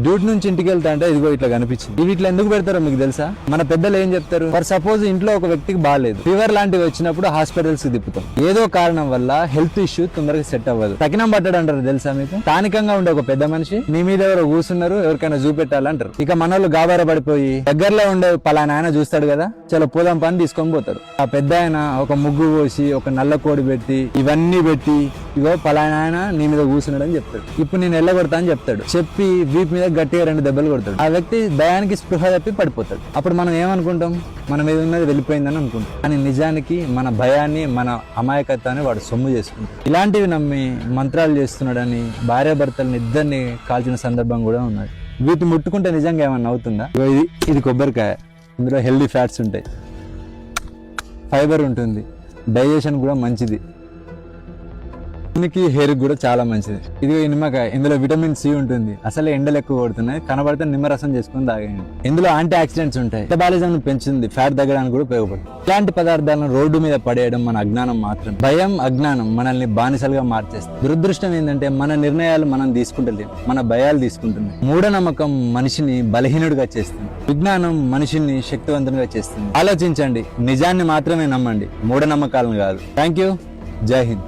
Duty నుంచి ఇంటికి వెళ్తా అంటే ఇదిగో ఇట్లా కనిపించింది. వీటిలో ఎందుకు పెడతారో మీకు తెలుసా? మన పెద్దలు ఏం చెప్తారు, ఫర్ సపోజ్ ఇంట్లో ఒక వ్యక్తికి బాగాలేదు, ఫీవర్ లాంటివి వచ్చినప్పుడు హాస్పిటల్స్ కి తిప్పుతాం. ఏదో కారణం వల్ల హెల్త్ ఇష్యూ తొందరగా సెట్ అవ్వదు, తగినం పడ్డాడు అంటారు తెలుసా మీకు? స్థానికంగా ఉండే ఒక పెద్ద మనిషి నీ మీద ఎవరో కూర్చున్నారు, ఎవరికైనా చూపెట్టాలంటారు. ఇక మనోళ్ళు గాబరా పడిపోయి దగ్గరలో ఉండే పలానా ఆయన చూస్తాడు కదా, చలో పోదాం పని తీసుకొని పోతారు. ఆ పెద్ద ఆయన ఒక ముగ్గు పోసి ఒక నల్ల కోడి పెట్టి ఇవన్నీ పెట్టి ఇగో పలానా ఆయన నీ మీద కూర్చున్నాడు అని చెప్తాడు. ఇప్పుడు నేను ఎల్లగొడతా అని చెప్తాడు. చెప్పి వీపు మీద గట్టిగా 2 దెబ్బలు కొడతాడు. ఆ వ్యక్తి దయానికి స్పృహ తప్పి పడిపోతాడు. అప్పుడు మనం ఏమనుకుంటాం, మన మీద ఉన్నది వెళ్ళిపోయిందని అనుకుంటాం. కానీ నిజానికి మన భయాన్ని, మన అమాయకత్వాన్ని వాడు సొమ్ము చేసుకుంటాడు. ఇలాంటివి నమ్మి మంత్రాలు చేస్తున్నాడని భార్యాభర్తలను ఇద్దరిని కాల్చిన సందర్భం కూడా ఉన్నది. వీటిని ముట్టుకుంటే నిజంగా ఏమన్నా అవుతుందా? ఇది కొబ్బరికాయ, ఇందులో హెల్దీ ఫ్యాట్స్ ఉంటాయి, ఫైబర్ ఉంటుంది, డైజెషన్ కూడా మంచిది, స్కిన్కి హెయిర్ కూడా చాలా మంచిది. ఇది నిమ్మకాయ, ఇందులో విటమిన్ సి ఉంటుంది. అసలే ఎండలు ఎక్కువ కొడుతున్నాయి, కనబడితే నిమ్మరసం చేసుకుని తాగండి. ఇందులో యాంటీ ఆక్సిడెంట్స్ ఉంటాయి, మెటబాలిజం పెంచుతుంది, ఫ్యాట్ తగ్గడానికి కూడా ఉపయోగపడుతుంది. ఇలాంటి పదార్థాలను రోడ్డు మీద పడేయడం మన అజ్ఞానం మాత్రం. భయం, అజ్ఞానం మనల్ని బానిసలుగా మార్చేస్తుంది. దురదృష్టం ఏంటంటే మన నిర్ణయాలు మనం తీసుకుంటలేము, మన భయాలు తీసుకుంటున్నాయి. మూఢనమ్మకం మనిషిని బలహీనుడిగా చేస్తుంది, విజ్ఞానం మనిషిని శక్తివంతునిగా చేస్తుంది. ఆలోచించండి, నిజాన్ని మాత్రమే నమ్మండి, మూఢనమ్మకాలను కాదు. Thank you. జై హింద్.